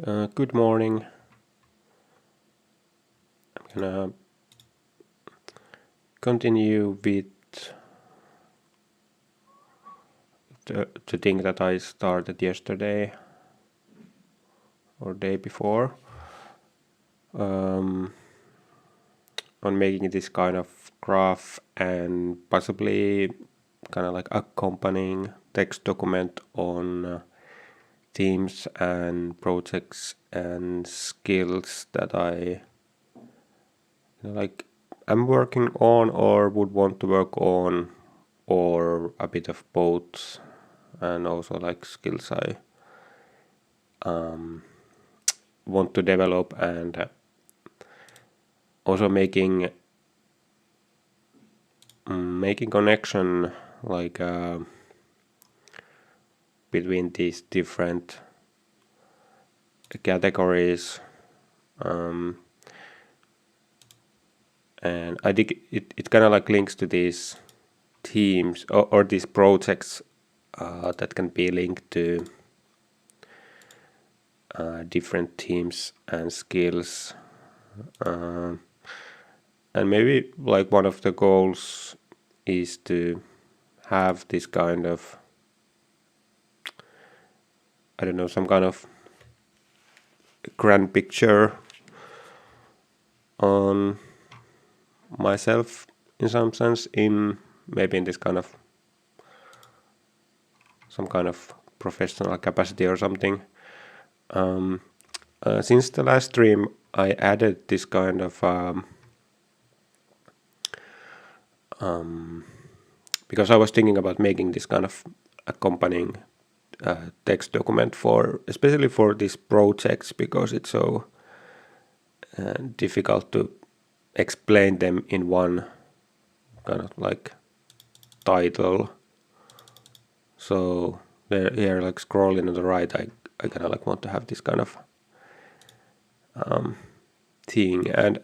Good morning. I'm gonna continue with the thing that I started yesterday or day before on making this kind of graph and possibly kind of like accompanying text document on themes and projects and skills that I like I'm working on or would want to work on, or a bit of both, and also like skills I want to develop, and also making connection like between these different categories, and I think it kind of like links to these teams or these projects that can be linked to different teams and skills, and maybe like one of the goals is to have this kind of, I don't know, some kind of grand picture on myself in some sense, in maybe in this kind of some kind of professional capacity or something. Since the last stream, I added this kind of because I was thinking about making this kind of accompanying text document for, especially for these projects, because it's so difficult to explain them in one kind of like title. So there, here, like scrolling on the right, I kind of like want to have this kind of thing, and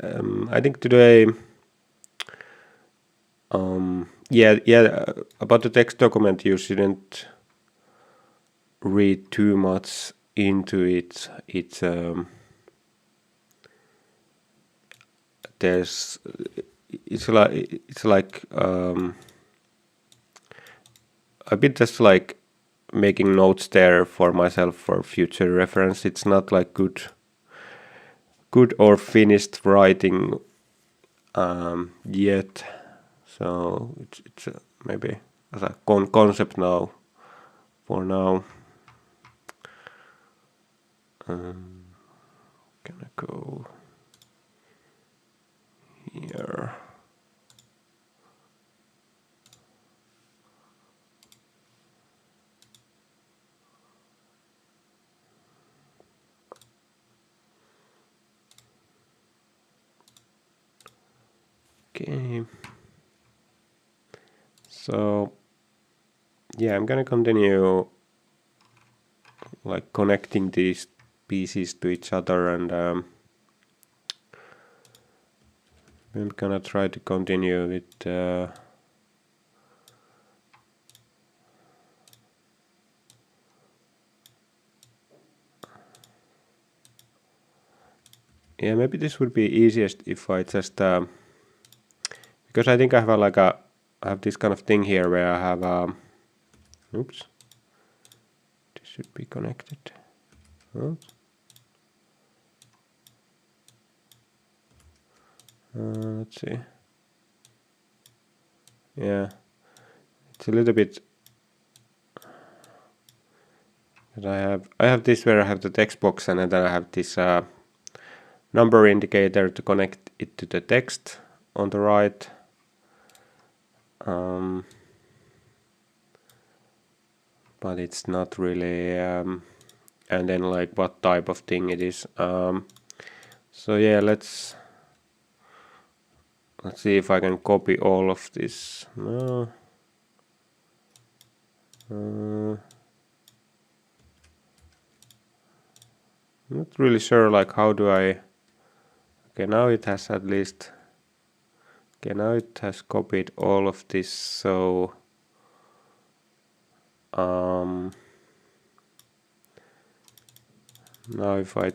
I think today, about the text document, you shouldn't read too much into it. It's there's it's like a bit just like making notes there for myself for future reference. It's not like good or finished writing yet, so it's maybe as a concept now for now. Gonna go here. Okay. So yeah, I'm gonna continue like connecting these pieces to each other, and I'm gonna try to continue with yeah, maybe this would be easiest if I just because I think I have I have this kind of thing here where I have oops, this should be connected. Oops. Let's see. Yeah, it's a little bit. I have this where I have the text box, and then I have this number indicator to connect it to the text on the right. But it's not really, and then like what type of thing it is. So yeah, let's see if I can copy all of this. No. Not really sure like how do I. Okay, now it has at least. Okay, now it has copied all of this. So Now if I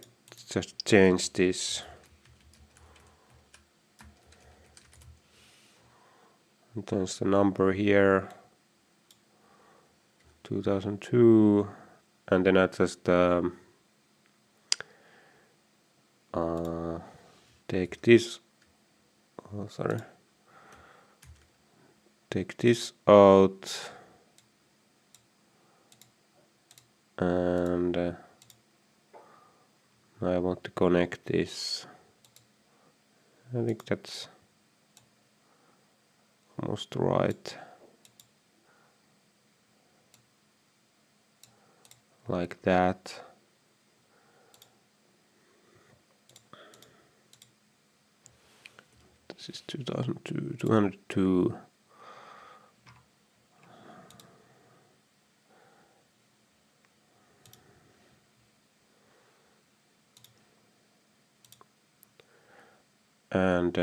just change this, and there's the number here, 2002, and then I just take this, take this out, and I want to connect this. I think that's almost right. Like that. This is 2002, 202. And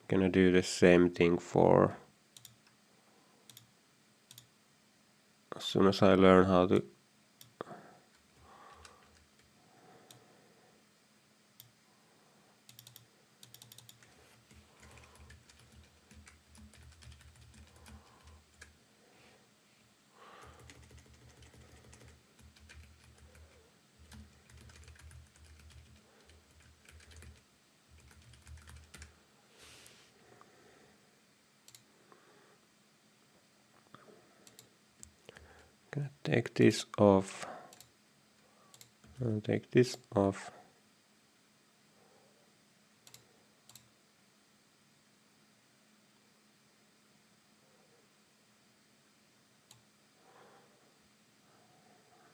gonna do the same thing for as soon as I learn how to take this off and take this off.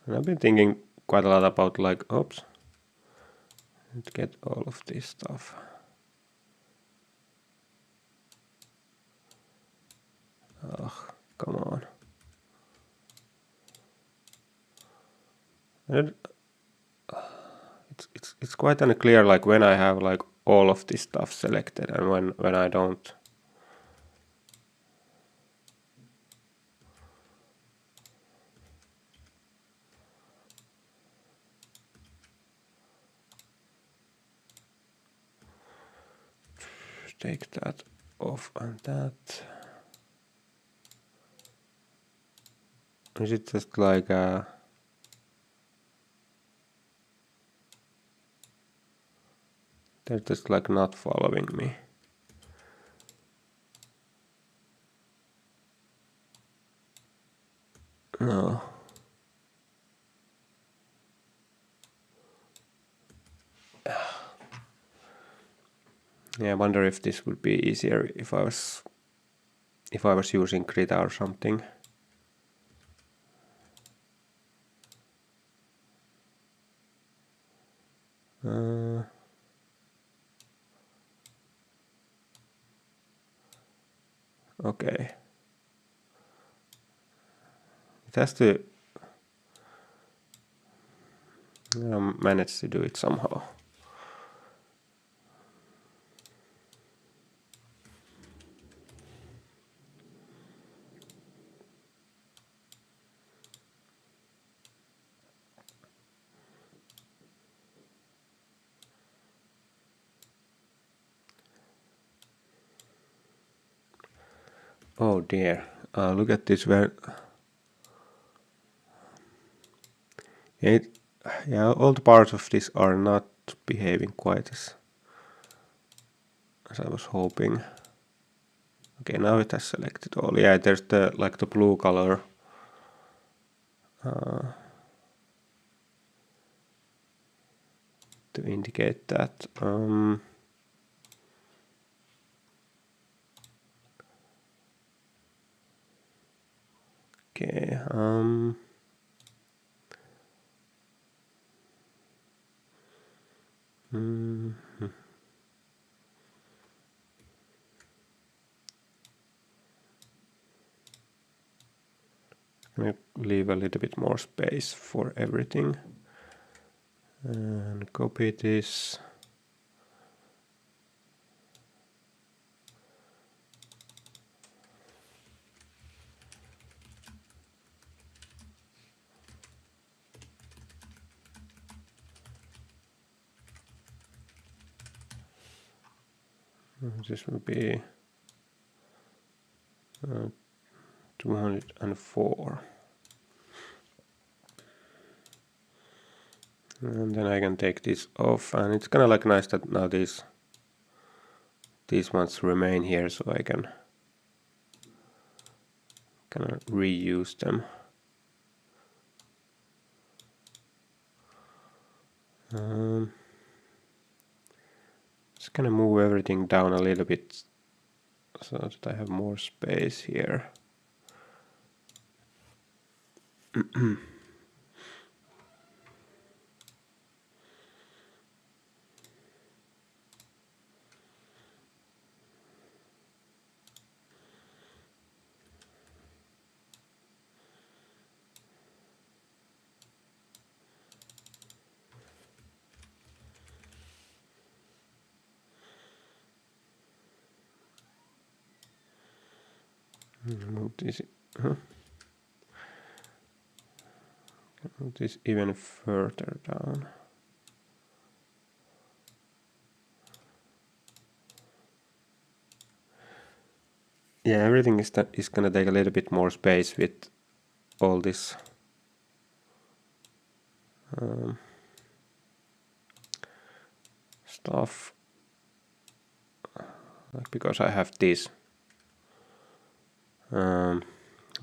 And I've been thinking quite a lot about like, oops, let's get all of this stuff. Ugh, come on. And it's quite unclear like when I have like all of this stuff selected and when I don't. Take that off and that. Is it just like they're just like not following me? No. Yeah, I wonder if this would be easier if I was using Krita or something. Okay. It has to manage to do it somehow. Oh dear. Look at this. Yeah, all the parts of this are not behaving quite as I was hoping. Okay, now it has selected all. Yeah, there's the like the blue color. To indicate that. Okay. I'm gonna leave a little bit more space for everything. And copy this. This will be 204. And then I can take this off, and it's kind of like nice that now these ones remain here, so I can kind of reuse them. Just gonna move everything down a little bit so that I have more space here. Move this, move this even further down. Yeah, everything is gonna take a little bit more space with all this stuff, like because I have these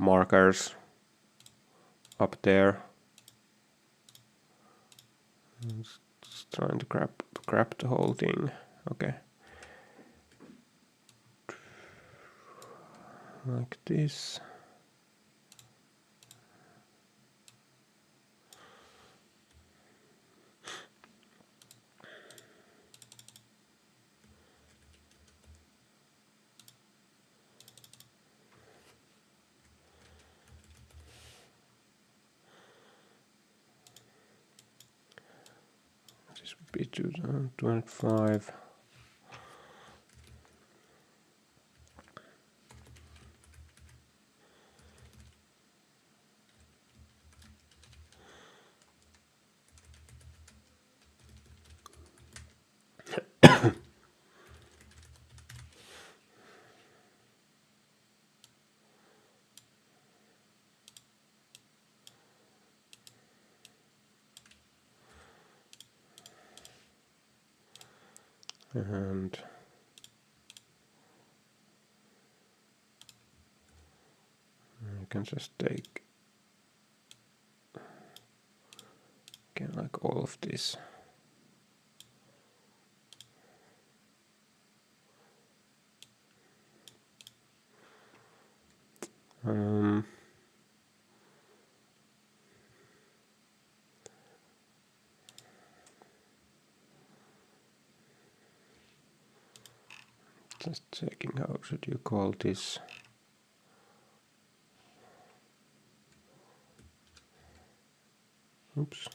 markers up there. Just trying to grab the whole thing. Okay, like this. This would be 205. And you can just take again like all of this. Just checking how should you call this. Oops.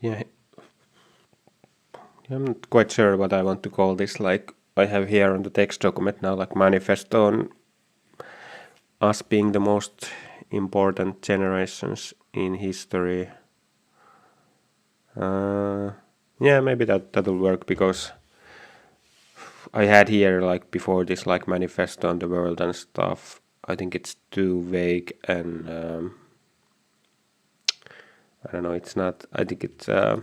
Yeah, I'm not quite sure what I want to call this. Like I have here on the text document now, like manifesto on us being the most important generations in history. Yeah, maybe that'll work because I had here like before this like manifesto on the world and stuff. I think it's too vague and I don't know. It's not. I think it's. Let's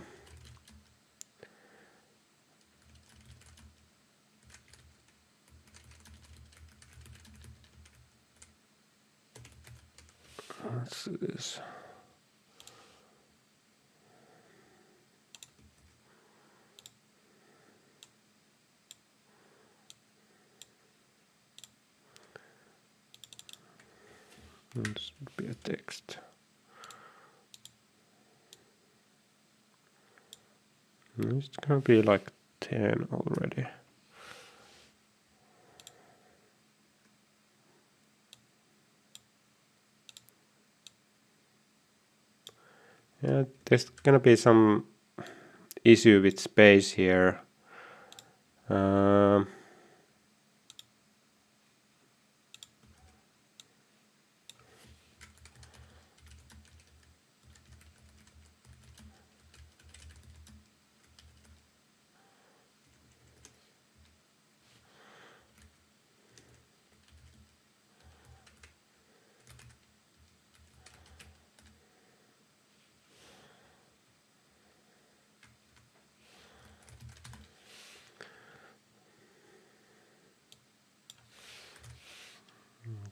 do this. This would be a text. It's gonna be like 10 already. Yeah, there's gonna be some issue with space here.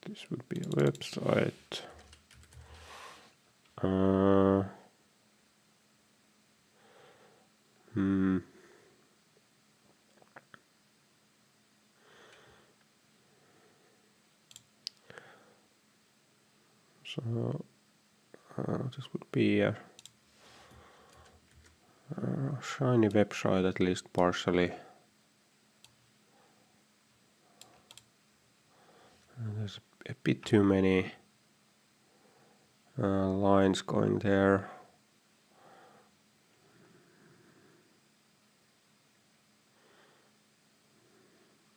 This would be a website. So this would be a shiny website, at least partially. There's a bit too many lines going there.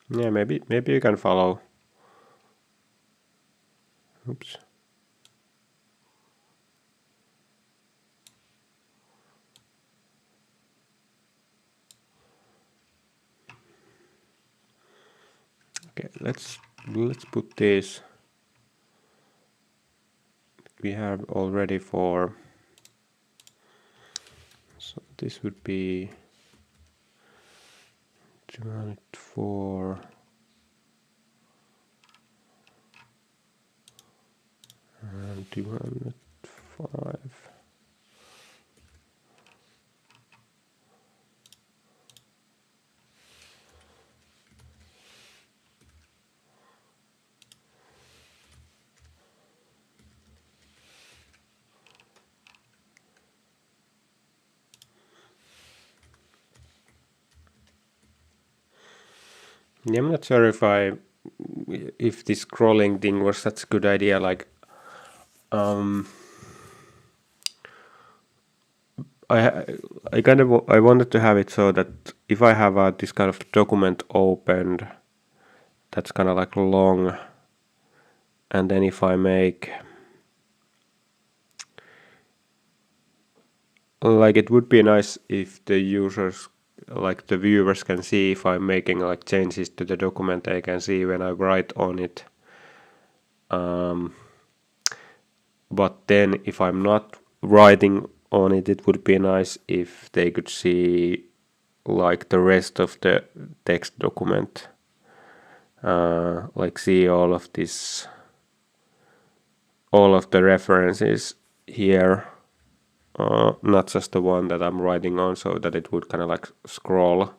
Yeah, maybe you can follow. Oops. Okay, let's put this. We have already for. So this would be 204. And 205. Yeah, I'm not sure if this scrolling thing was such a good idea. Like, I kind of I wanted to have it so that if I have this kind of document opened, that's kind of like long, and then if I make like it would be nice if the users like the viewers can see if I'm making like changes to the document. They can see when I write on it. But then if I'm not writing on it, it would be nice if they could see like the rest of the text document. like see all of this, all of the references here, not just the one that I'm writing on, so that it would kind of like scroll.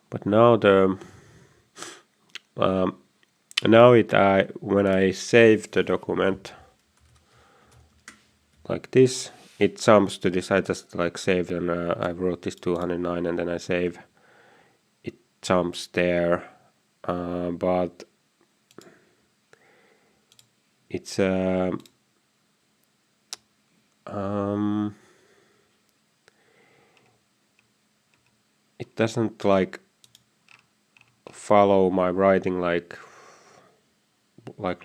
But now when I save the document like this, it jumps to this. I just like saved and I wrote this 209 and then I save. It jumps there, but it's it doesn't like follow my writing like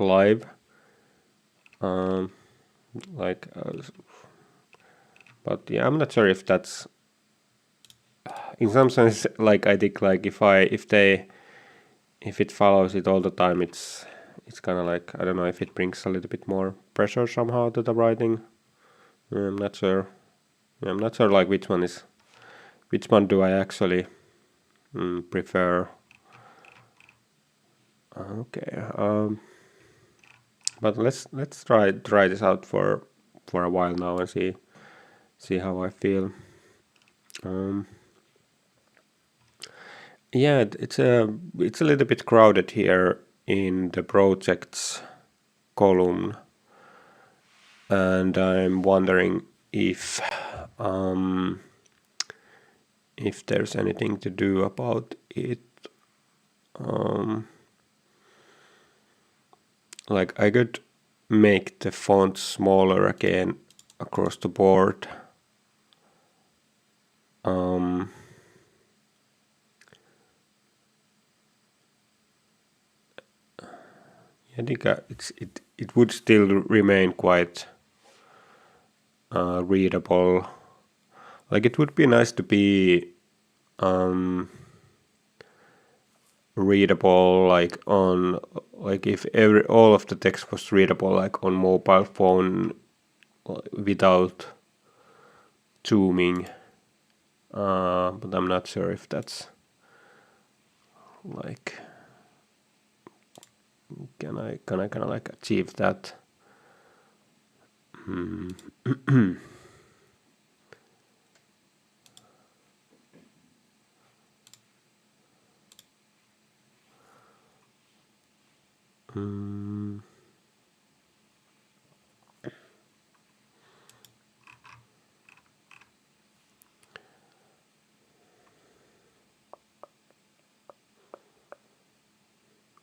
live, but yeah, I'm not sure if that's in some sense like I think like if it follows it all the time, it's kind of like, I don't know if it brings a little bit more pressure somehow to the writing. I'm not sure. I'm not sure like which one do I actually prefer. Okay, but let's try this out for a while now and see how I feel. Yeah, it's a little bit crowded here in the projects column, and I'm wondering if there's anything to do about it. Like I could make the font smaller again across the board. I think it would still remain quite readable. Like it would be nice to be readable like on, like if all of the text was readable like on mobile phone without zooming, but I'm not sure if that's like, can I kind of like achieve that?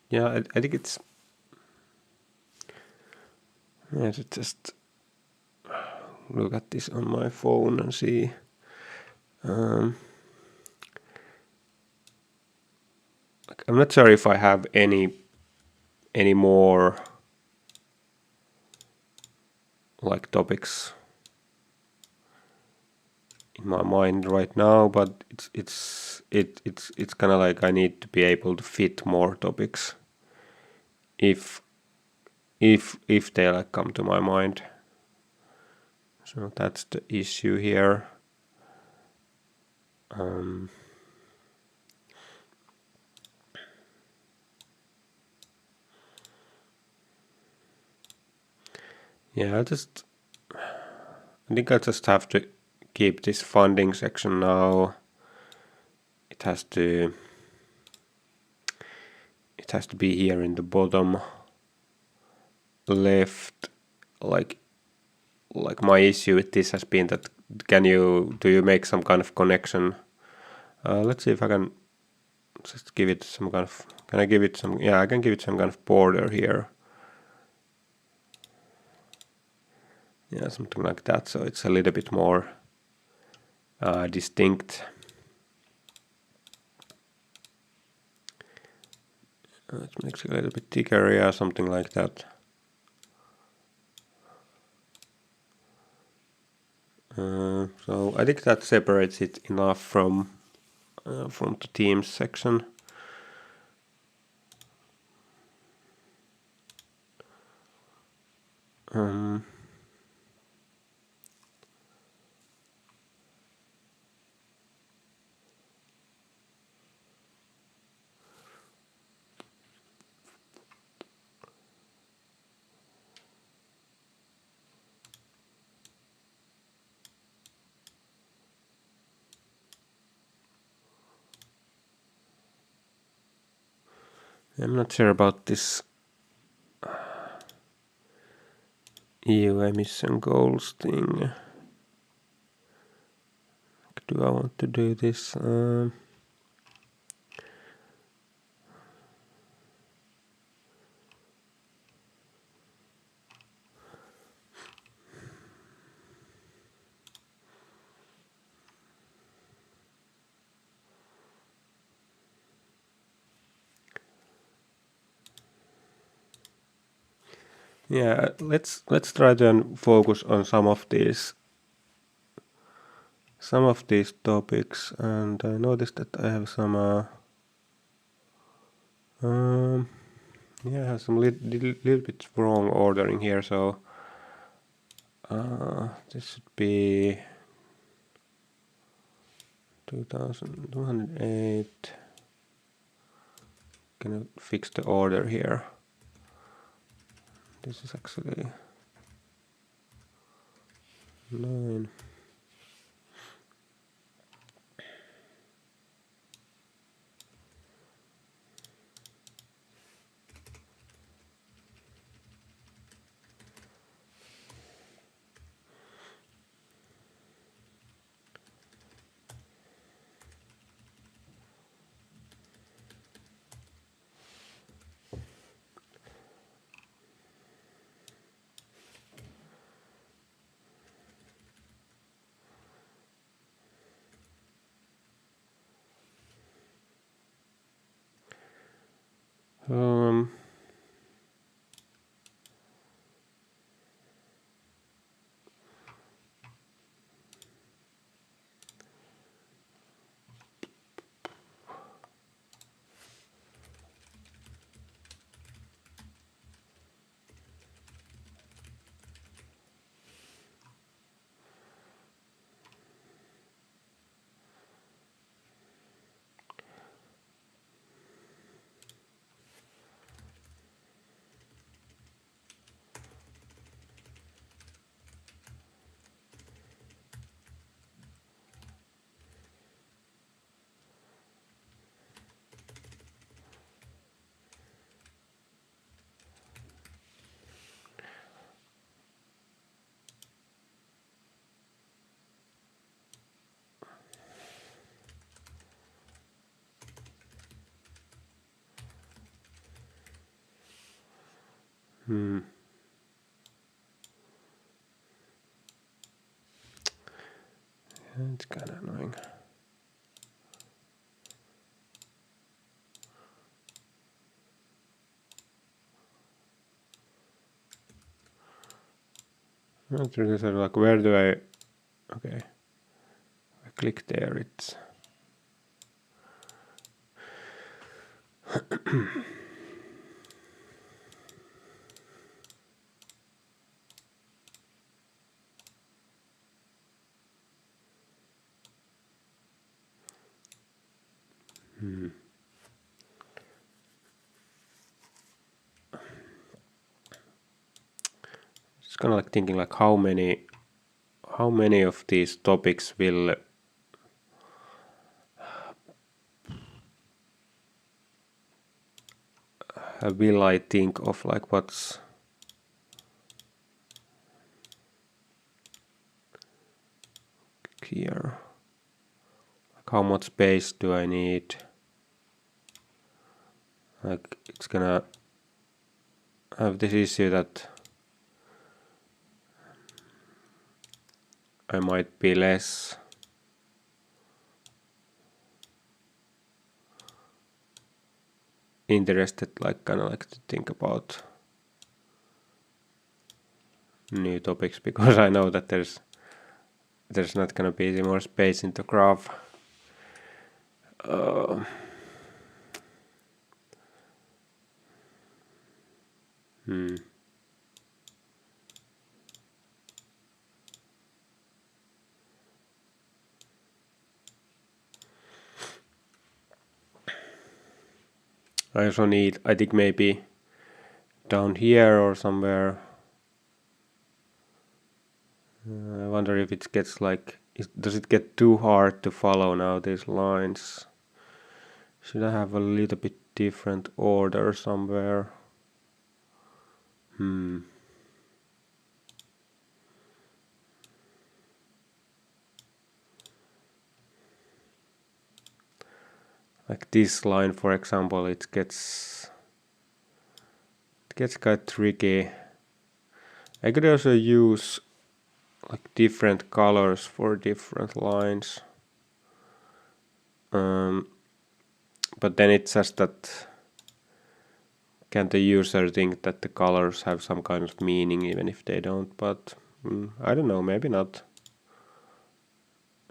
Yeah, I think it's, yeah, to just look at this on my phone and see. Like, I'm not sure if I have any more like topics in my mind right now, but it's kind of like I need to be able to fit more topics if they like come to my mind. So that's the issue here. Yeah, I think I just have to keep this funding section now. It has to be here in the bottom left. Like my issue with this has been that do you make some kind of connection? Let's see if I can just give it some kind of, can I give it some, yeah, I can give it some kind of border here. Yeah, something like that, so it's a little bit more distinct. Let's make it a little bit thicker, yeah, something like that. So I think that separates it enough from the themes section. I'm not sure about this EU emission goals thing. Do I want to do this? Yeah, let's try to focus on some of these topics. And I noticed that I have some yeah, I have some little bit wrong ordering here. So this should be 2208. Can I fix the order here? This is actually 9. Um, hmm. It's kind of annoying. Not really sure, like, where do I? Okay, I click there. It's it's kind of like thinking like how many of these topics will I think of, like what's here, like how much space do I need, like it's gonna have this issue that I might be less interested, like kind of like to think about new topics because I know that there's not gonna be any more space in the graph. I also need, I think maybe down here or somewhere. I wonder if it gets like, does it get too hard to follow now these lines? Should I have a little bit different order somewhere. Like this line, for example, it gets quite tricky. I could also use like different colors for different lines. But then it's just that can the user think that the colors have some kind of meaning even if they don't? But I don't know, maybe not.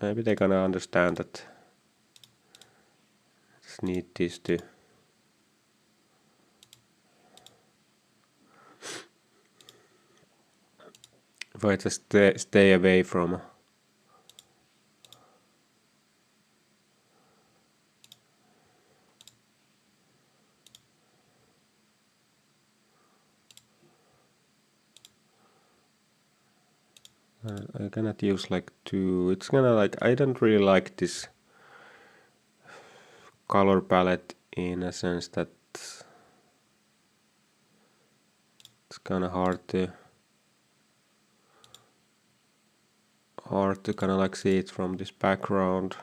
Maybe they're gonna understand that just need this to if I just stay away from I cannot use like two. It's gonna like I don't really like this color palette in a sense that it's kind of hard to kind of like see it from this background.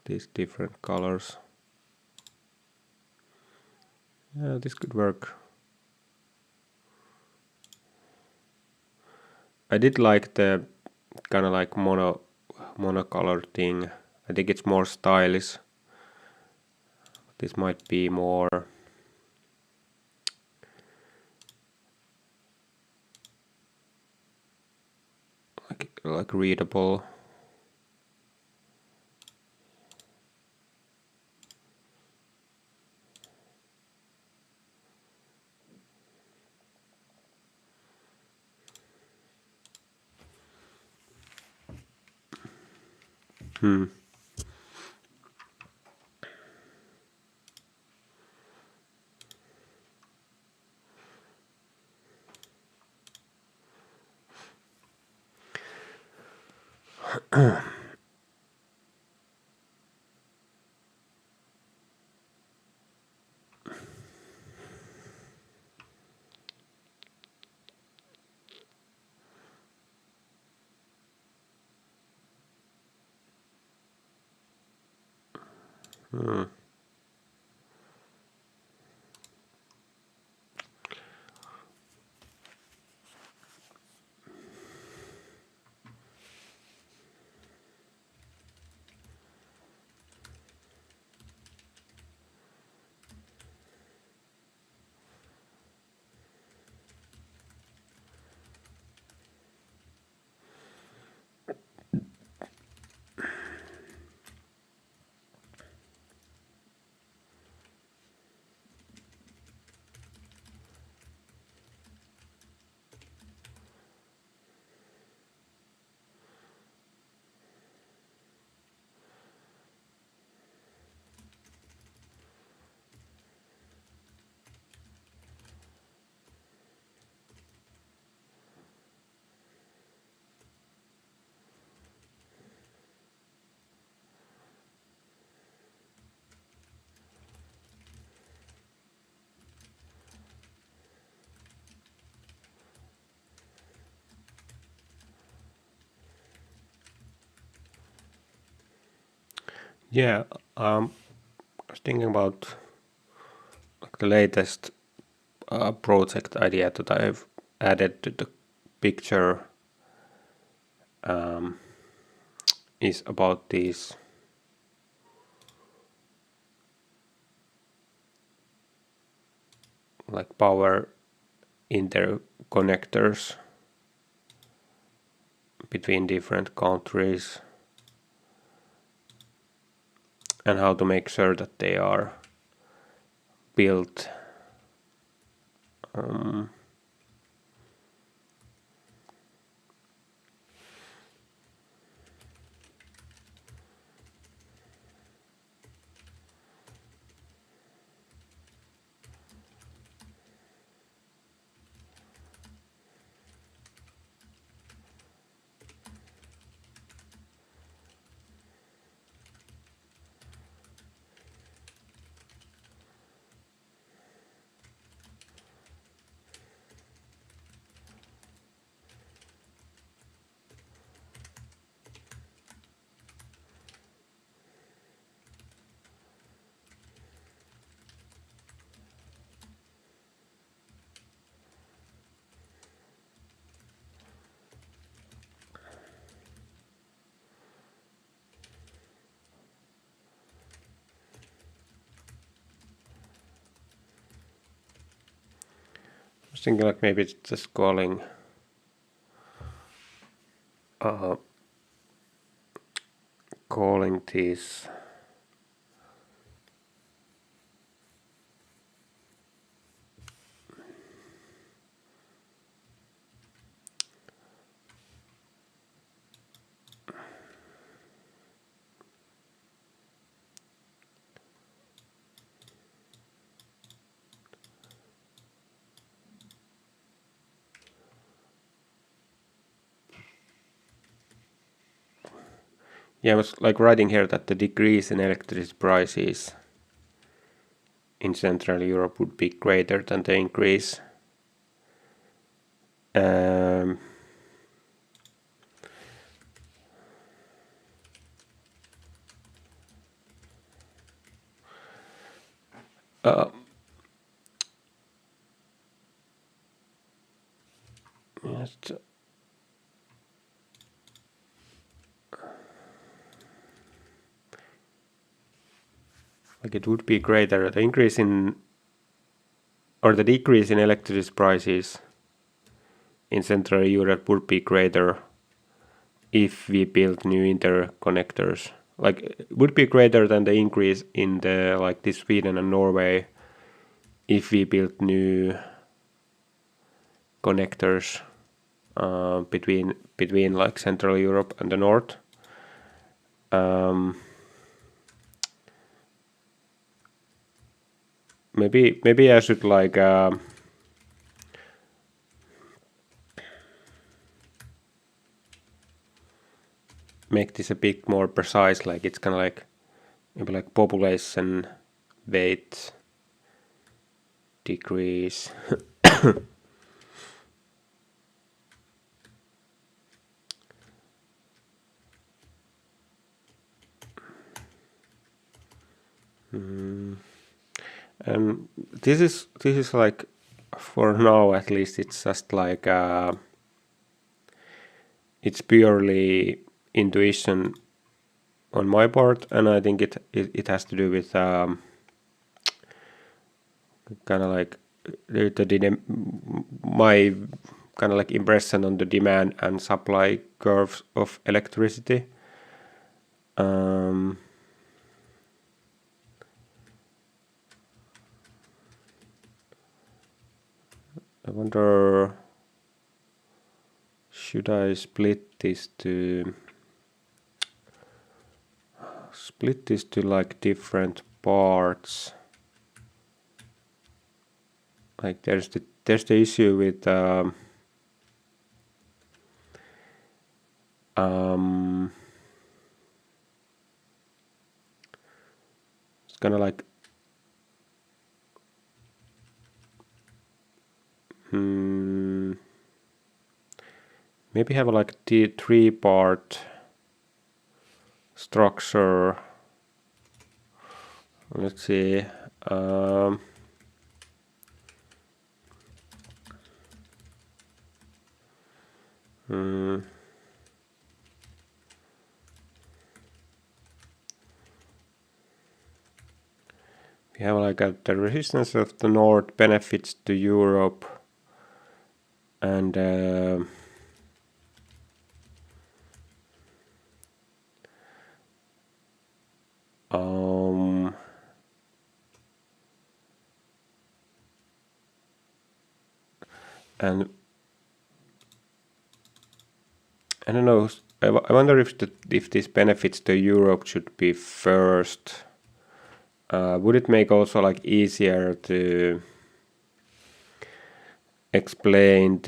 These different colors. Yeah, this could work. I did like the kind of like monocolor thing. I think it's more stylish. This might be more like readable. Yeah, I was thinking about like the latest project idea that I've added to the picture is about these like power interconnectors between different countries and how to make sure that they are built thinking like maybe it's just calling these I was like writing here that the decrease in electricity prices in Central Europe would be greater than the increase. Just like it would be greater. The increase in or the decrease in electricity prices in Central Europe would be greater if we build new interconnectors. Like it would be greater than the increase in the like this Sweden and Norway if we build new connectors between like Central Europe and the North. Maybe I should like make this a bit more precise. Like it's kind of like maybe like population weight decrease. And this is like for now at least it's just like it's purely intuition on my part, and I think it has to do with kind of like my kind of like impression on the demand and supply curves of electricity. I wonder, should I split this to like different parts? Like there's the issue with it's kind of like maybe have like the 3-part structure. Let's see. We have like the resistance of the North benefits to Europe, and and I don't know. I wonder if these benefits to Europe should be first. Would it make also like easier to explain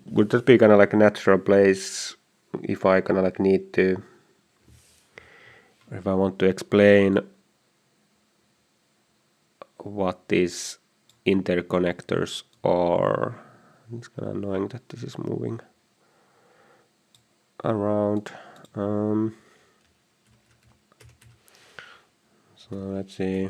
would that be kind of like a natural place if I kind of like need to, if I want to explain what these interconnectors are? It's kind of annoying that this is moving around. So let's see.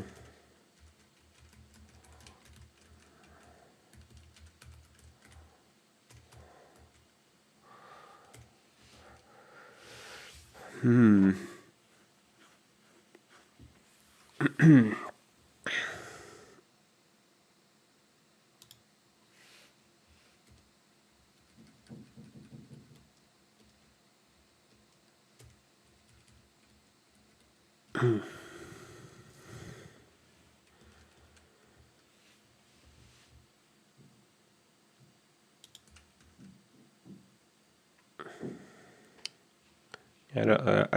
I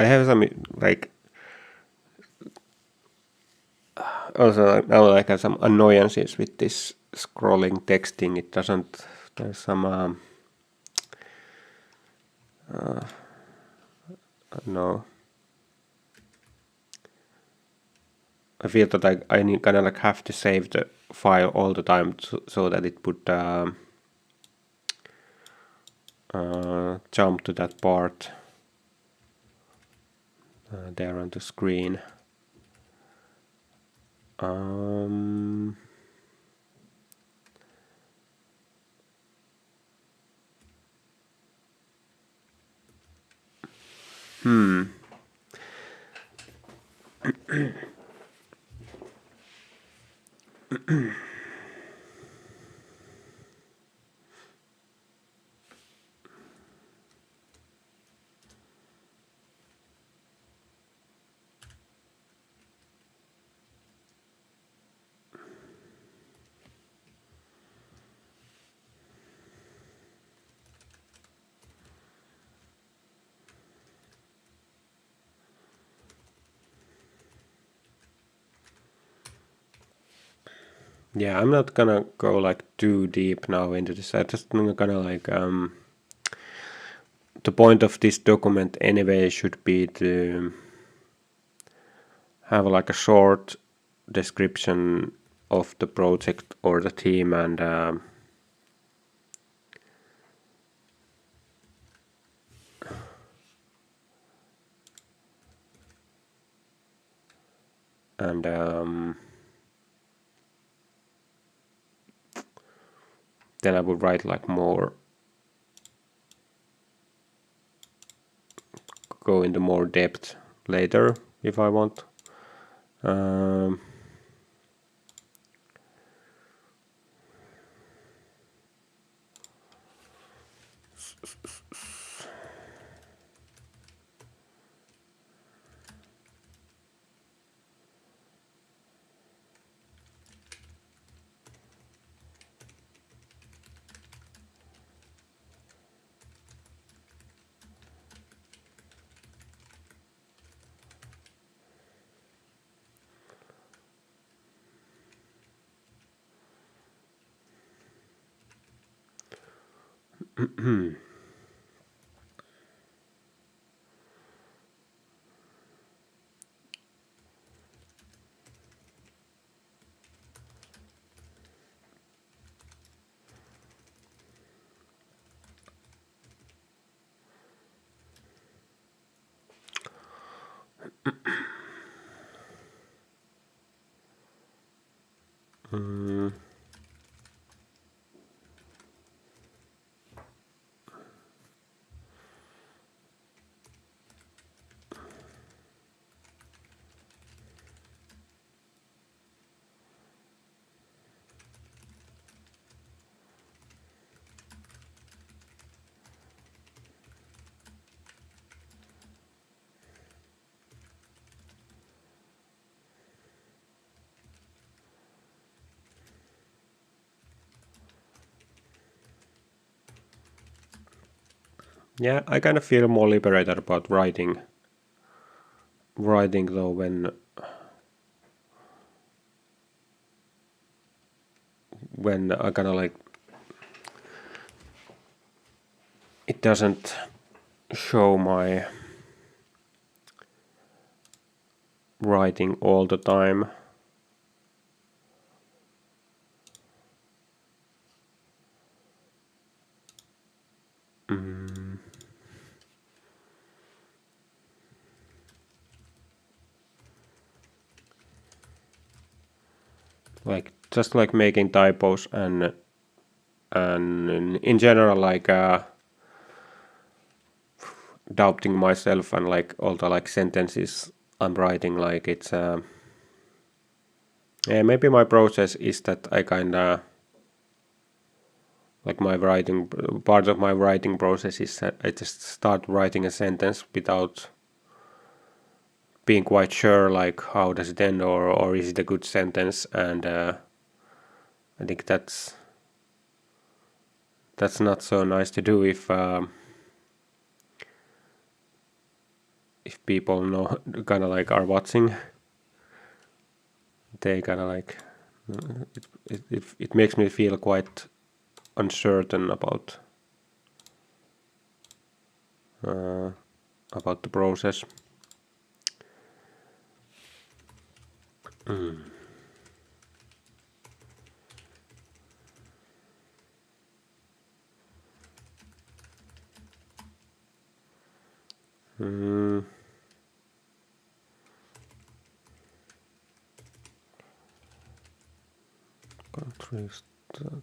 have some like also now like have some annoyances with this scrolling texting. It doesn't. There's some no. I feel that I need kind of like have to save the file all the time so that it would jump to that part there on the screen. Yeah, I'm not gonna go like too deep now into this. I just gonna like the point of this document anyway should be to have like a short description of the project or the team and then I would write like more, go into more depth later if I want. Yeah, I kind of feel more liberated about writing though when I kind of like it doesn't show my writing all the time. Like just like making typos and in general like doubting myself and like all the like sentences I'm writing, like it's yeah, maybe my process is that I kinda like my writing part of my writing process is that I just start writing a sentence without being quite sure like how does it end, or is it a good sentence, and I think that's not so nice to do if people know kind of like are watching. They kind of like it makes me feel quite uncertain about the process. Mm. Countries that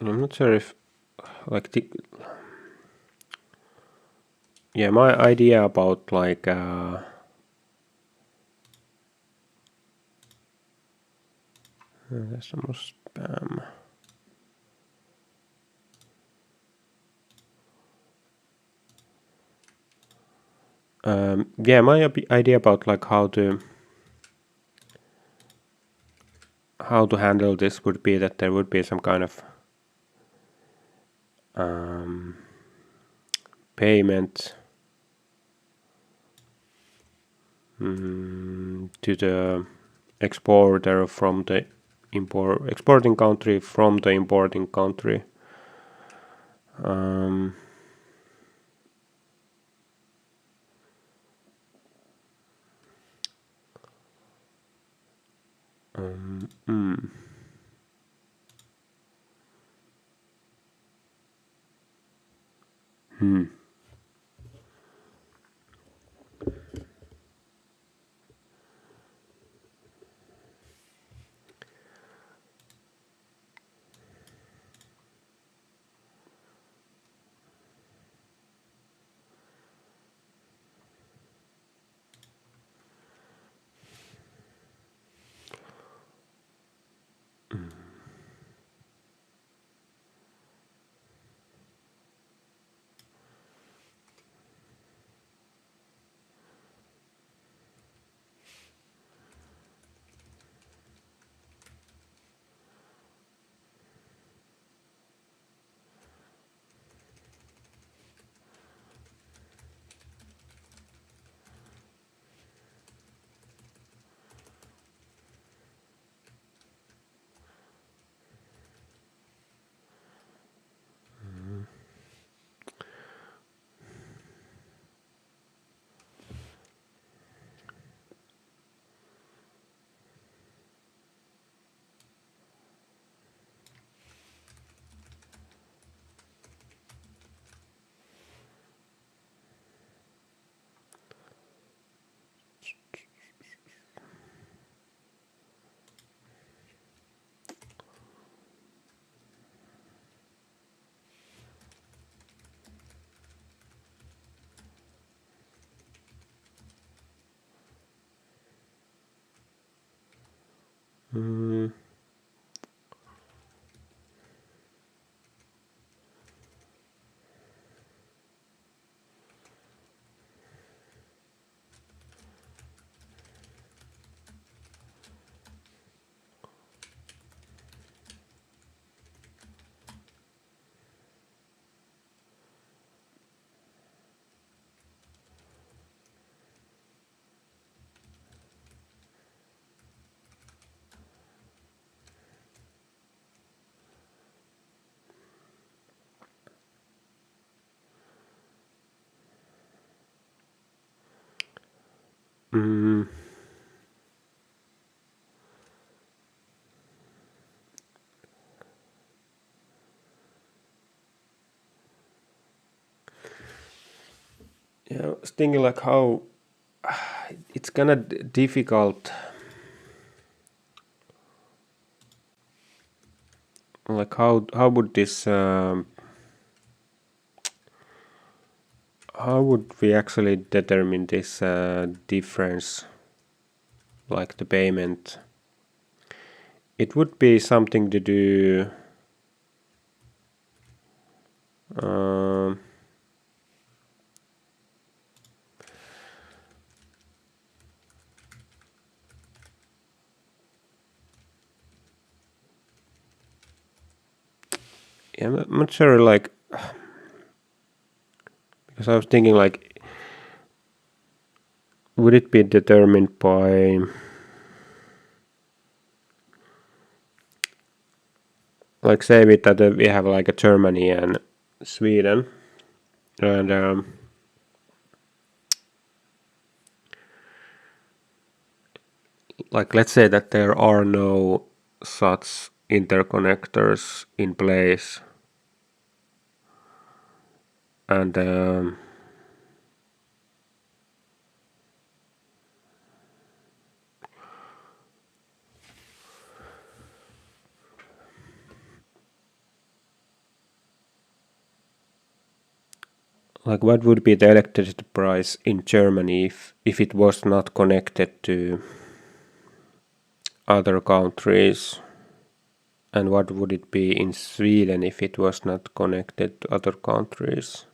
I'm not sure if like my idea about like there's some more spam. My idea about like how to handle this would be that there would be some kind of payment to the exporter from the exporting country from the importing country. Mm, yeah, I was thinking like how it's kind of difficult. Like how would this how would we actually determine this difference, like the payment? It would be something to do. Um, yeah, I'm not sure. Like, because I was thinking, like, would it be determined by like say that we have like a Germany and Sweden, and like let's say that there are no such interconnectors in place, and like what would be the electricity price in Germany if it was not connected to other countries, and what would it be in Sweden if it was not connected to other countries?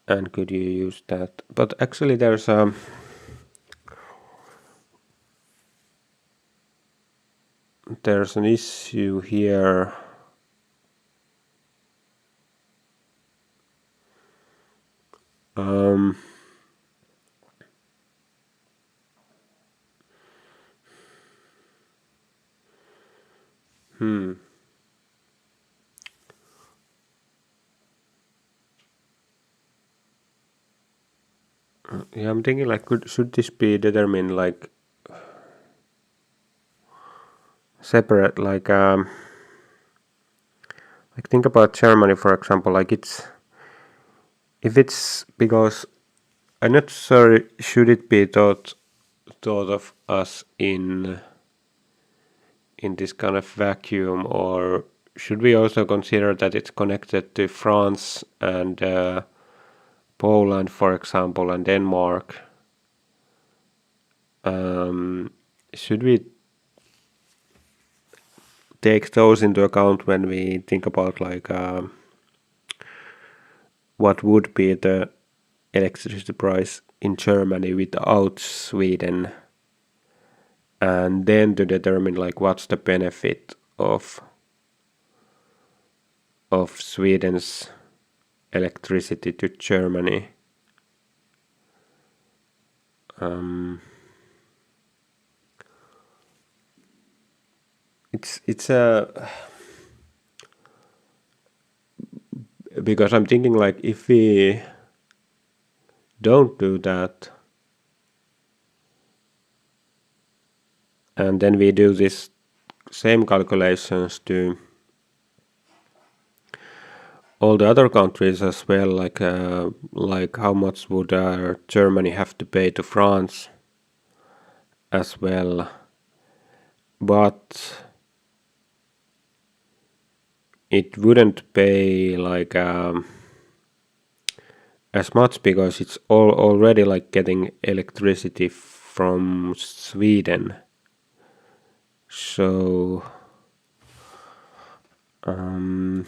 And could you use that? But actually, there's an issue here. Um, hmm. Yeah, I'm thinking like, should this be determined like separate? Like think about Germany, for example. Like if it's because I'm not sure. Should it be thought of us in this kind of vacuum, or should we also consider that it's connected to France and Poland, for example, and Denmark? Um, should we take those into account when we think about like what would be the electricity price in Germany without Sweden, and then to determine like what's the benefit of Sweden's electricity to Germany? Um, it's a because I'm thinking like if we don't do that and then we do this same calculations to all the other countries as well, like how much would Germany have to pay to France as well, but it wouldn't pay like as much because it's already like getting electricity from Sweden. So um,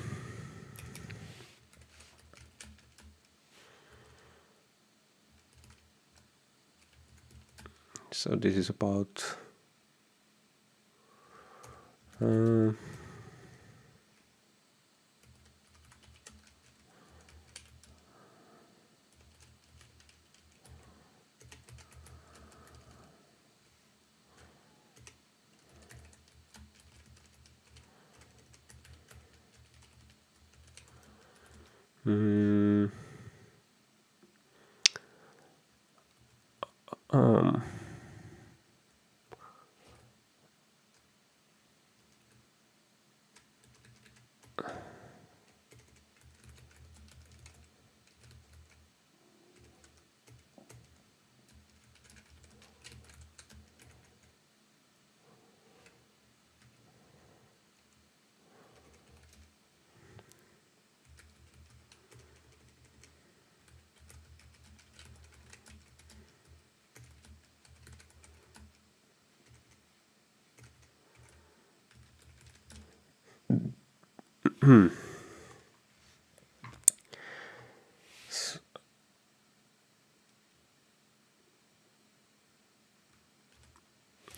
so this is about uh, mm,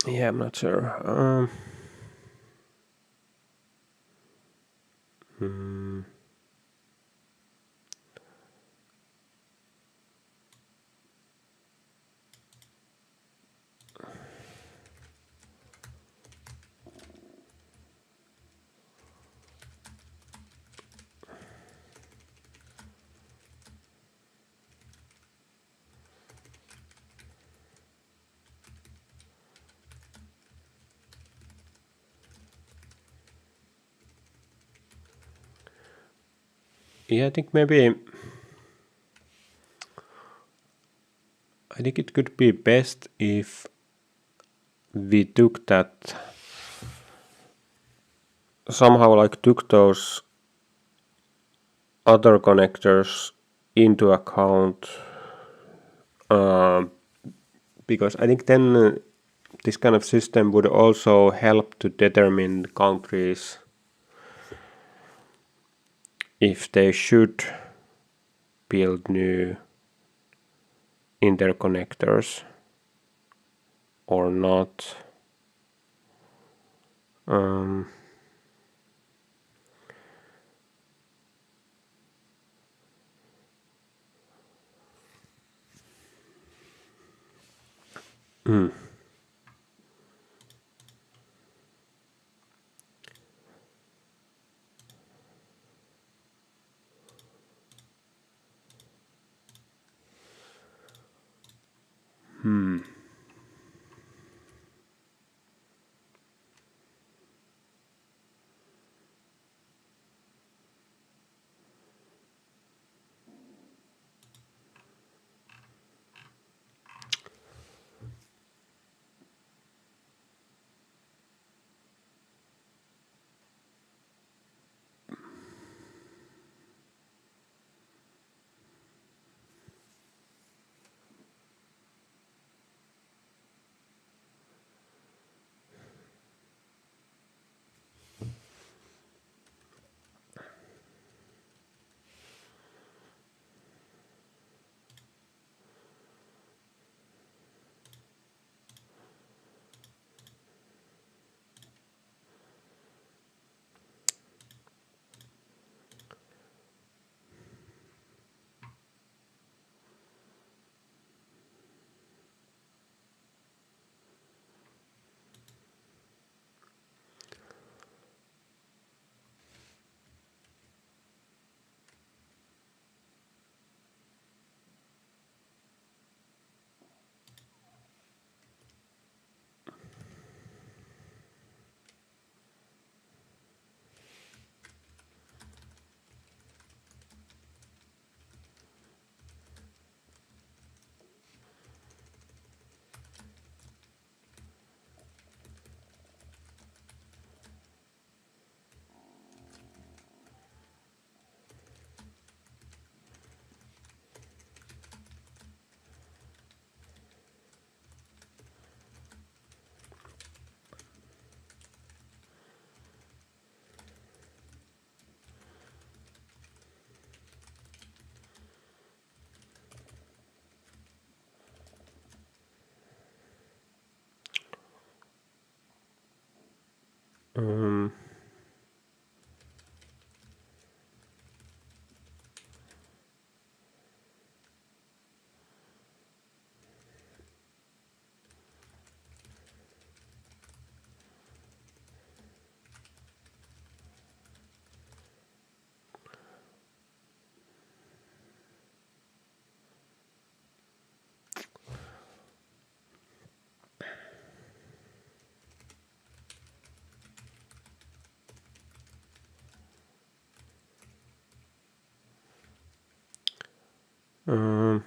Yeah, I'm not sure. Yeah, I think it could be best if we took that somehow, like took those other connectors into account, because I think then this kind of system would also help to determine countries if they should build new interconnectors or not. Um, um, um,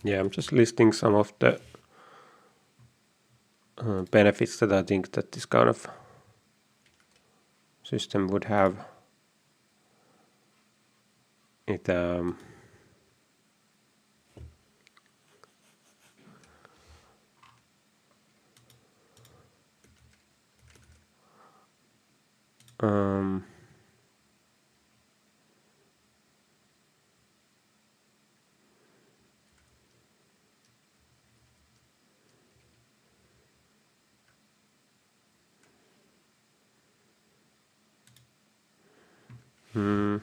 Yeah, I'm just listing some of the benefits that I think that this kind of system would have. It um, hmm,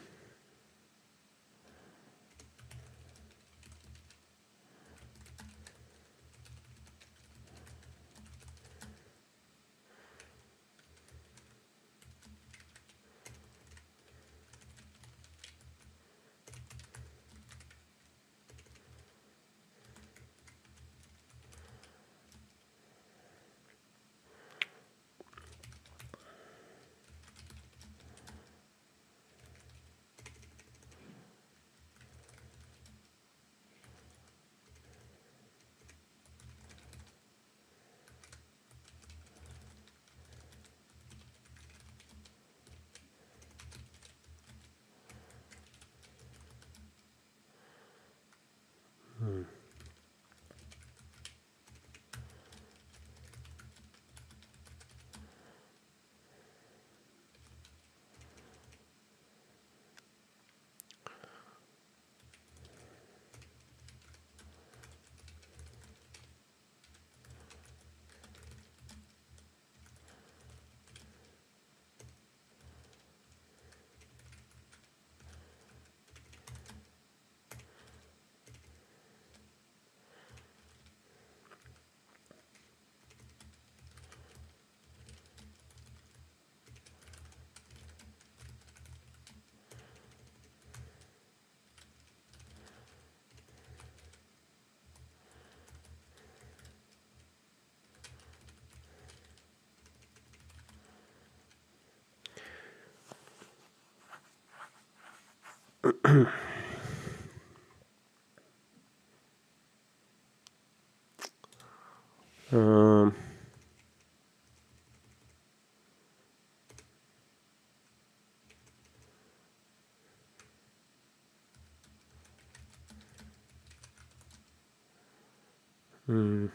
um, hmm,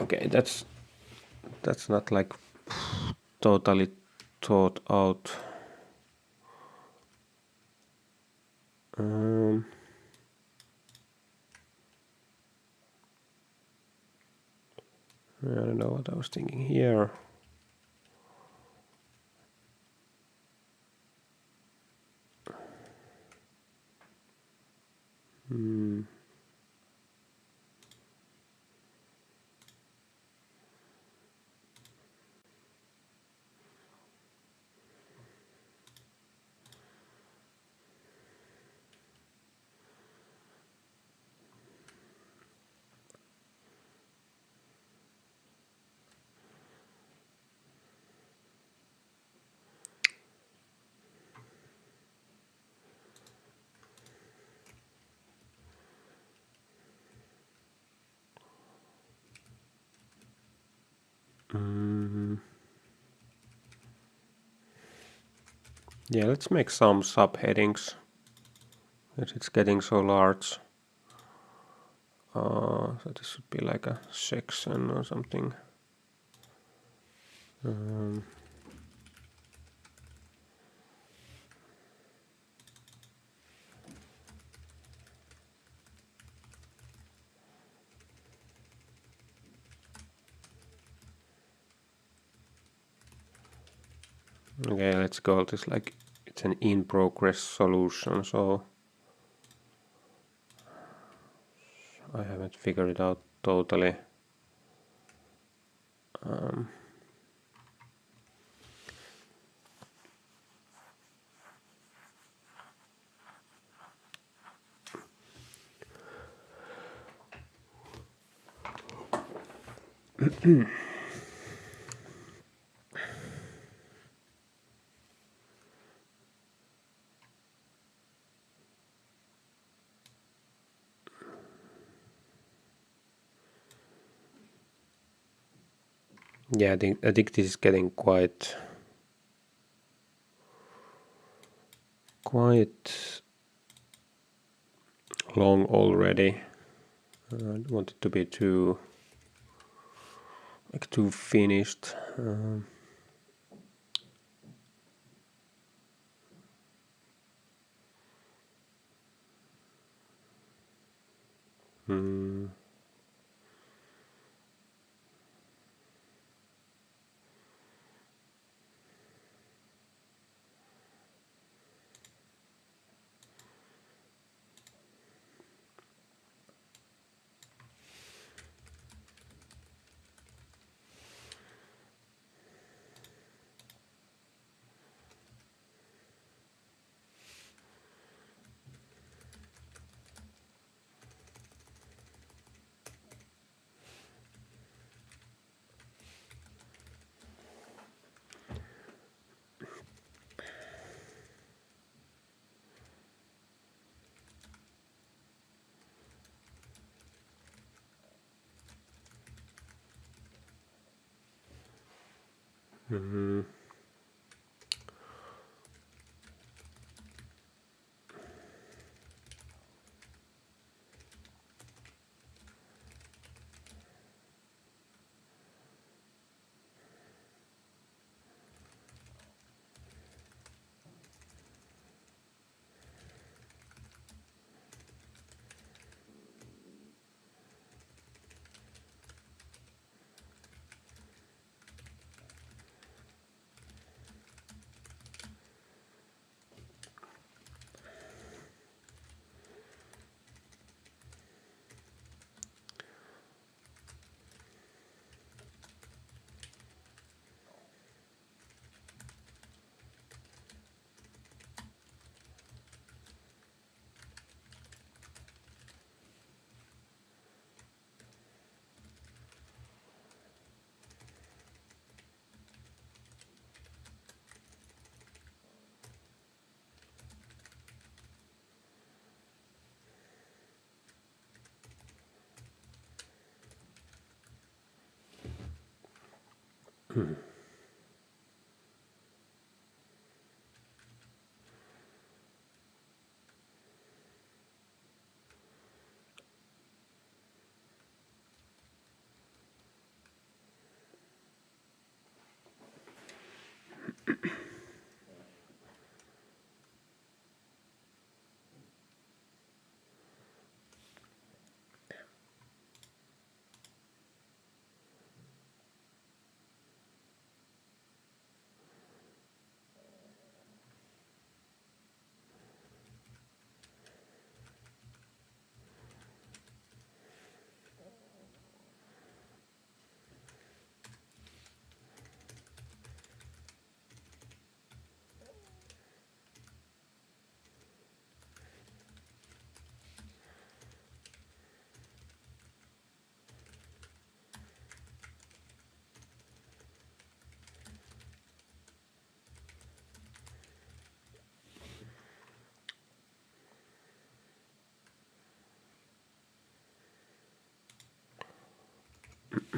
okay, that's not like totally thought out. Um, I don't know what I was thinking here. Hmm. Yeah, let's make some subheadings. It's getting so large. So this should be like a section or something. Okay, let's call this like it's an in progress solution. So I haven't figured it out totally. Yeah, I think this is getting quite long already. I don't want it to be too finished.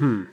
Hmm.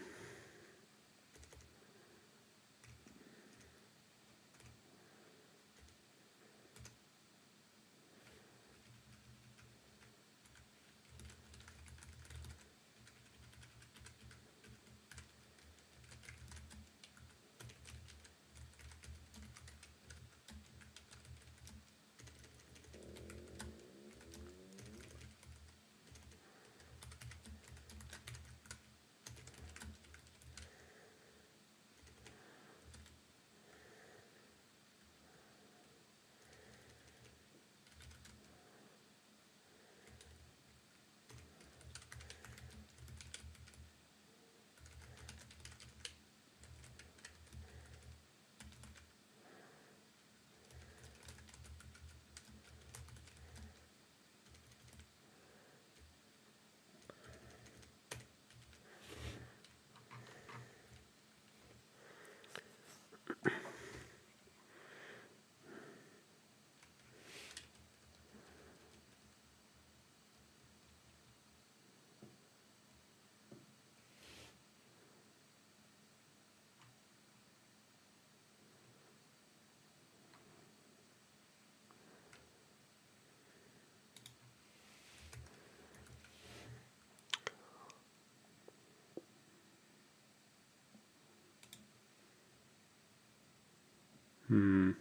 Hmm.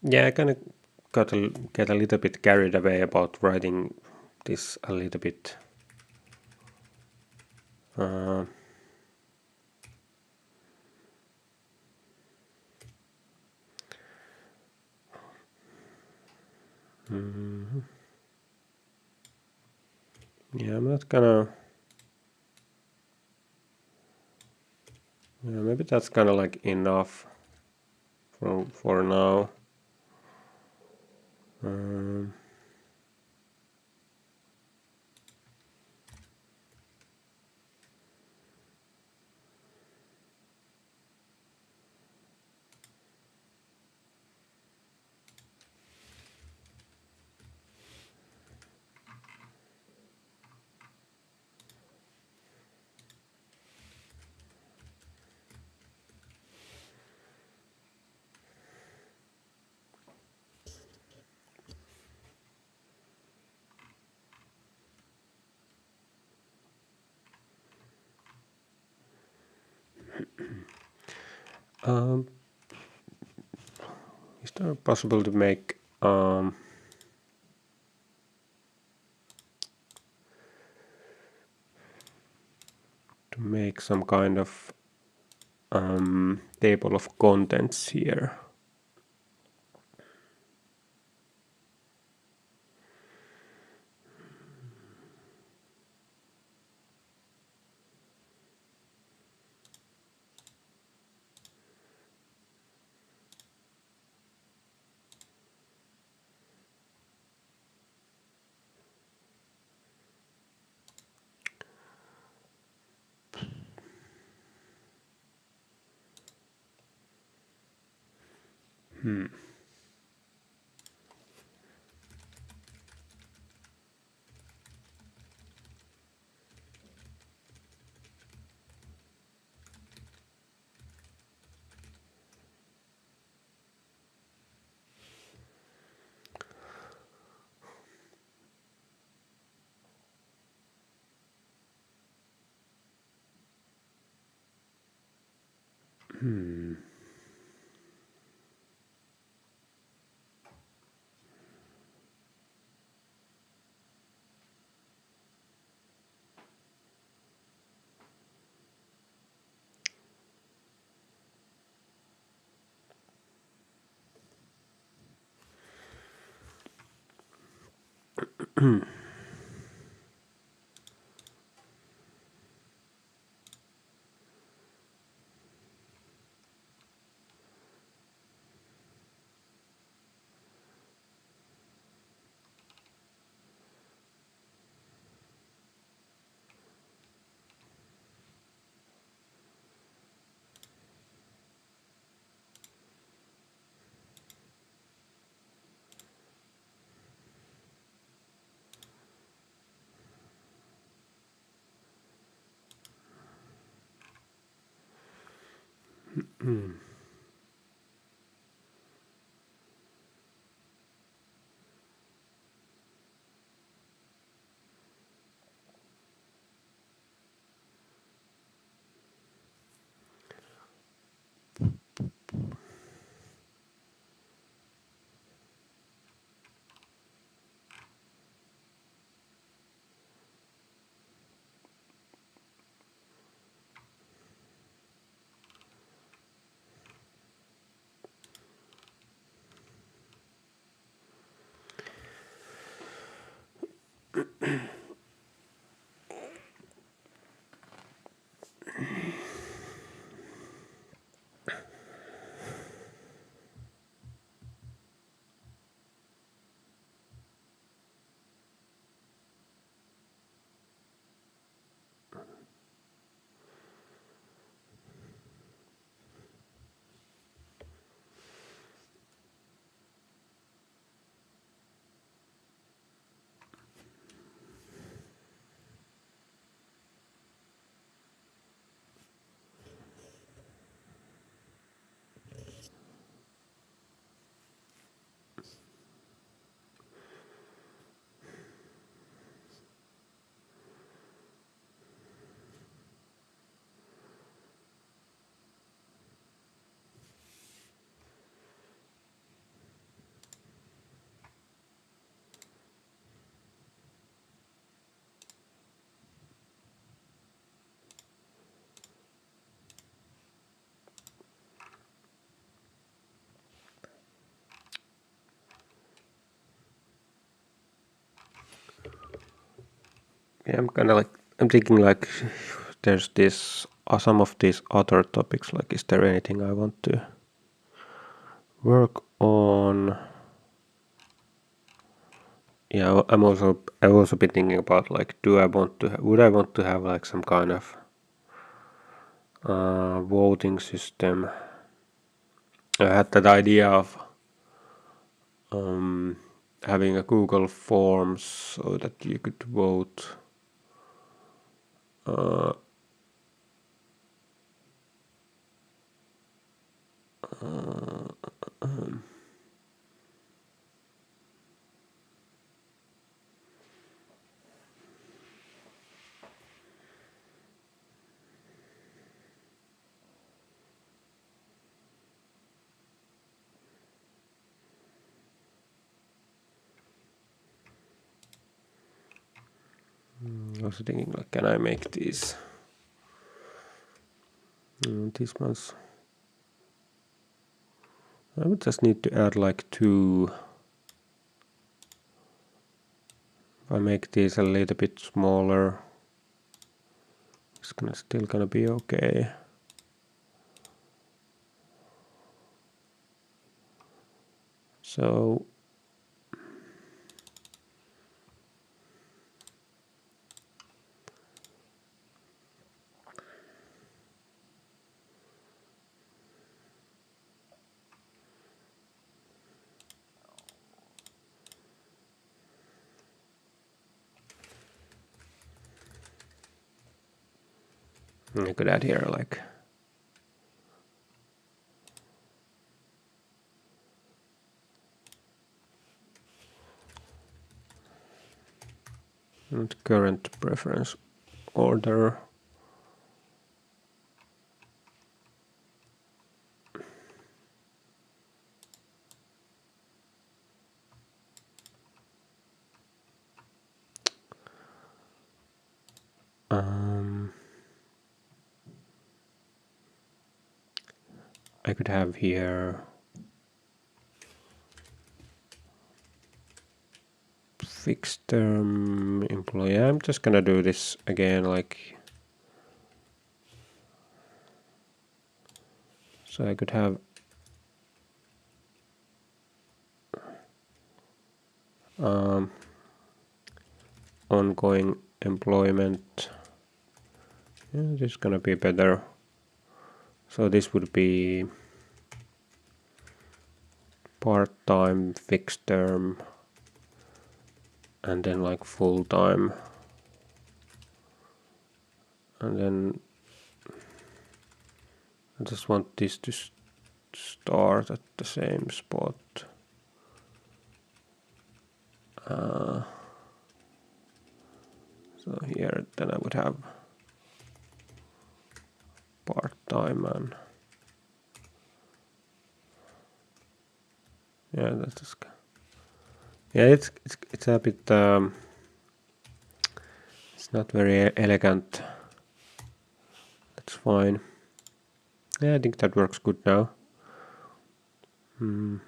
Yeah, I kind of get a little bit carried away about writing this a little bit. Uh, yeah, I'm not gonna. Yeah, maybe that's kind of like enough for now. Um, um, is there possible to make some kind of table of contents here? Yeah, I'm thinking like there's this some of these other topics, like is there anything I want to work on? Yeah, I've also been thinking about like would I want to have like some kind of voting system. I had that idea of having a Google Forms so that you could vote I was thinking like can I make these these ones. I would just need to add like two. If I make these a little bit smaller, it's still gonna be okay. So I could add here like current preference order. I could have here fixed term employee. I'm just gonna do this again, like, so I could have ongoing employment. Yeah, this is gonna be better. So this would be part-time, fixed term, and then like full-time, and then I just want this to start at the same spot. So here then I would have part-time, and yeah, that's just, yeah, it's a bit it's not very elegant. That's fine. Yeah, I think that works good now. Um,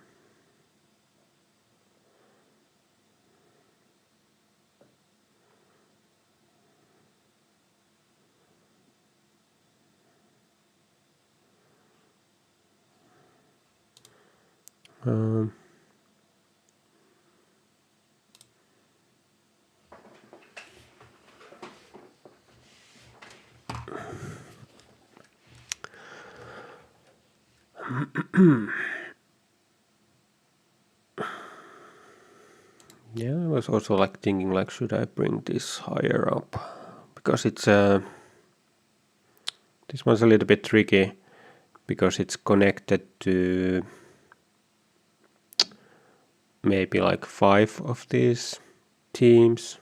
yeah, I was also like thinking like, should I bring this higher up? Because it's this one's a little bit tricky because it's connected to maybe like 5 of these teams.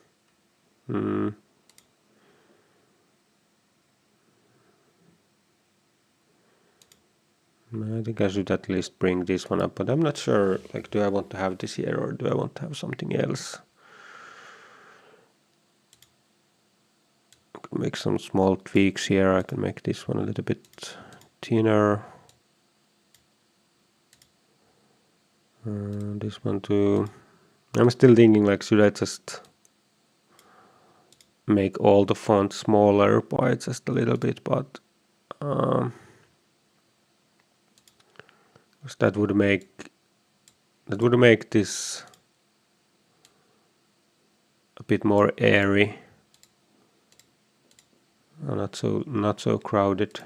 I think I should at least bring this one up, but I'm not sure, like, do I want to have this here or do I want to have something else? I can make some small tweaks here. I can make this one a little bit thinner. This one too. I'm still thinking like, should I just make all the fonts smaller by just a little bit, but that would make this a bit more airy, not so crowded.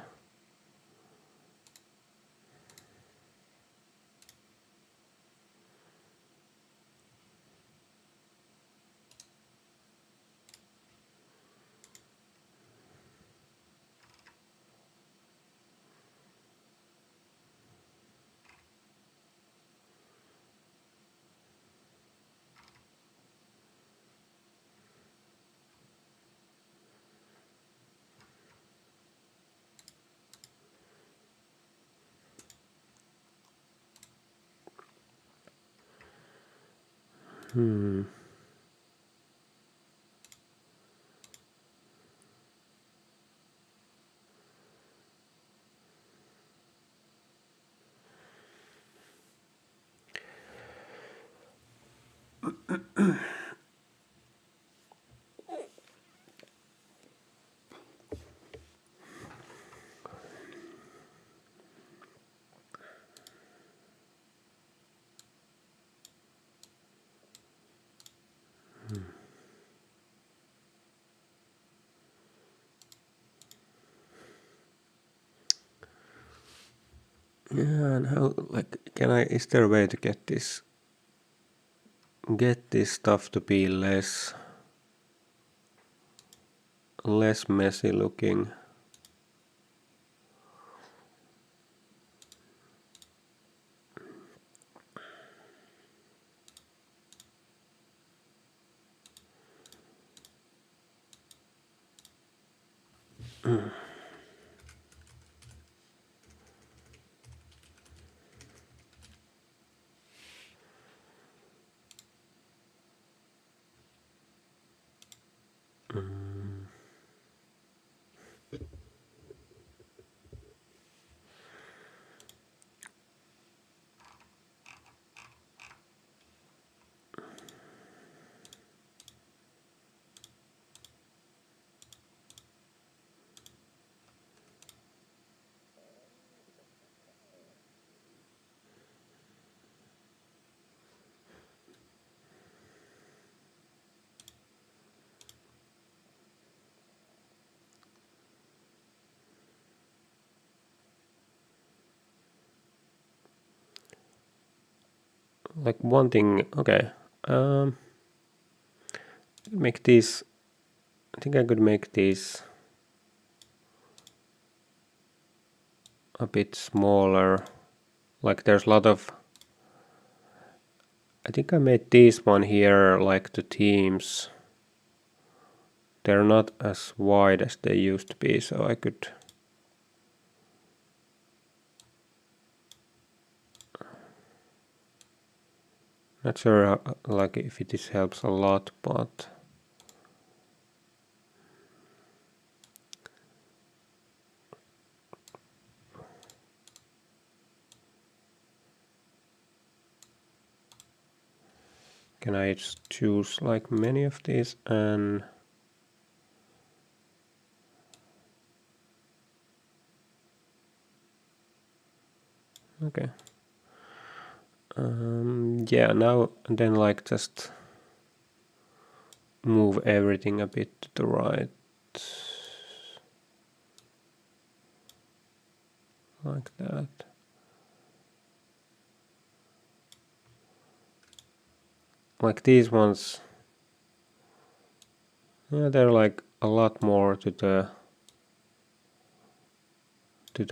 Yeah, and how, like, is there a way to get this stuff to be less messy looking? like one thing. Okay, make these. I think I could make these a bit smaller. Like there's a lot of. I think I made this one here like the themes. They're not as wide as they used to be, so I could. Not sure like if it helps a lot, but can I just choose like many of these and okay. Yeah, now and then like just move everything a bit to the right. Like that. Like these ones, yeah, they're like a lot more to the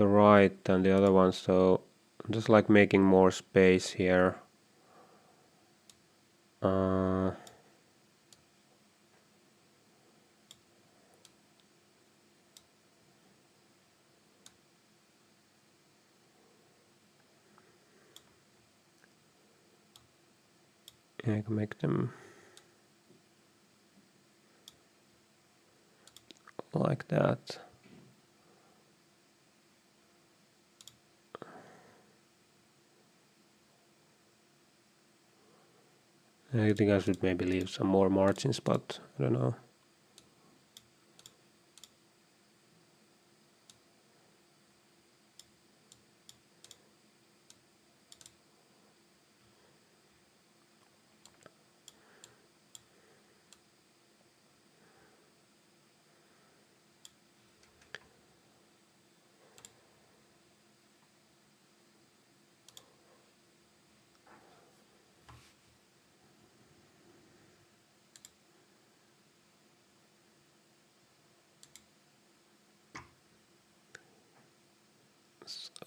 right than the other ones, so I'm just like making more space here. I can make them like that. I think I should maybe leave some more margins, but I don't know.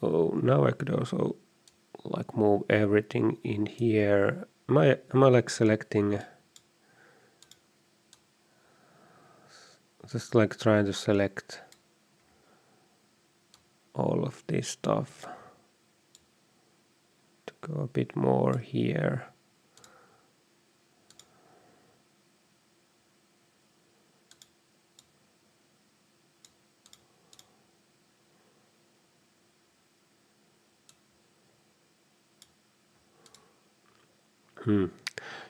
So now I could also like move everything in here. Am I like selecting, just like trying to select all of this stuff to go a bit more here.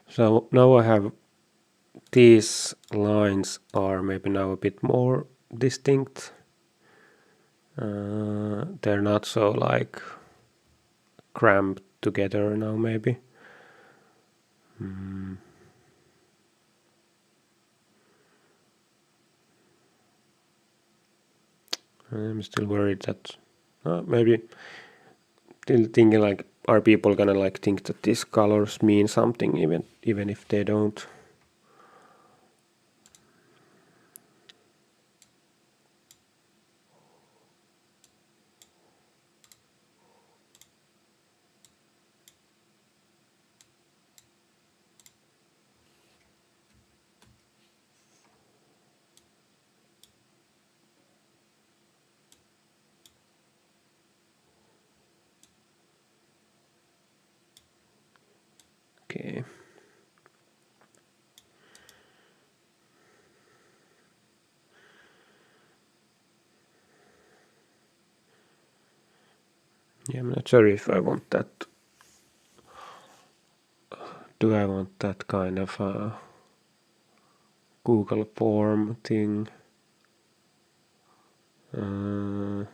So now I have these lines are maybe now a bit more distinct. They're not so like cramped together now maybe. I'm still worried that maybe still thinking like, are people gonna like think that these colors mean something even if they don't? Okay. Yeah, I'm not sure if I want that. Do I want that kind of Google form thing? Uh,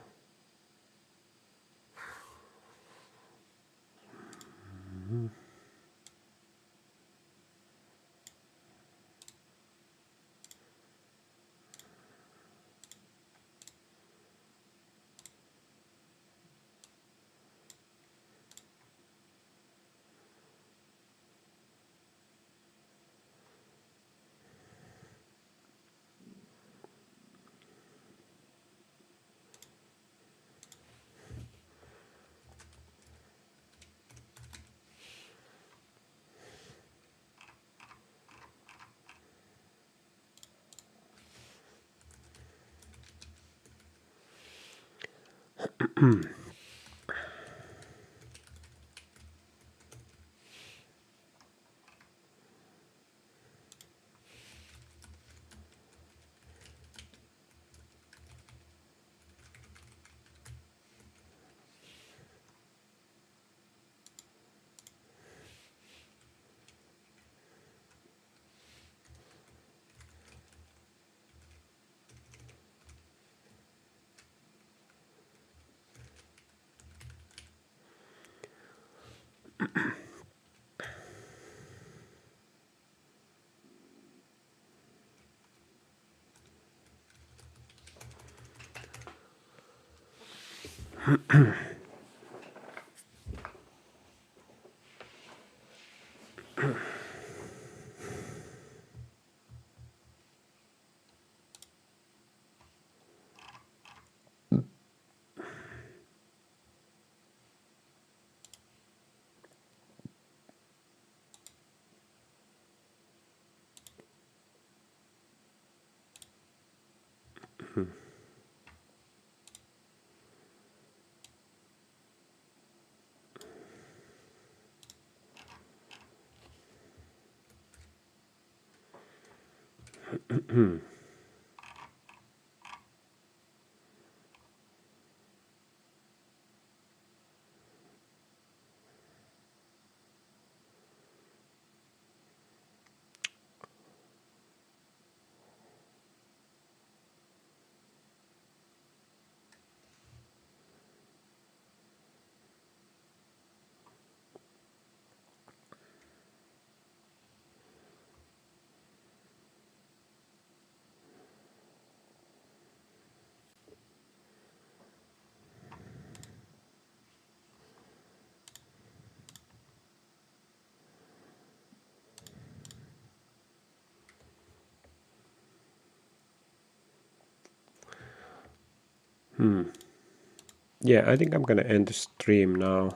Yeah, I think I'm gonna end the stream now.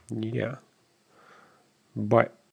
Yeah. Bye.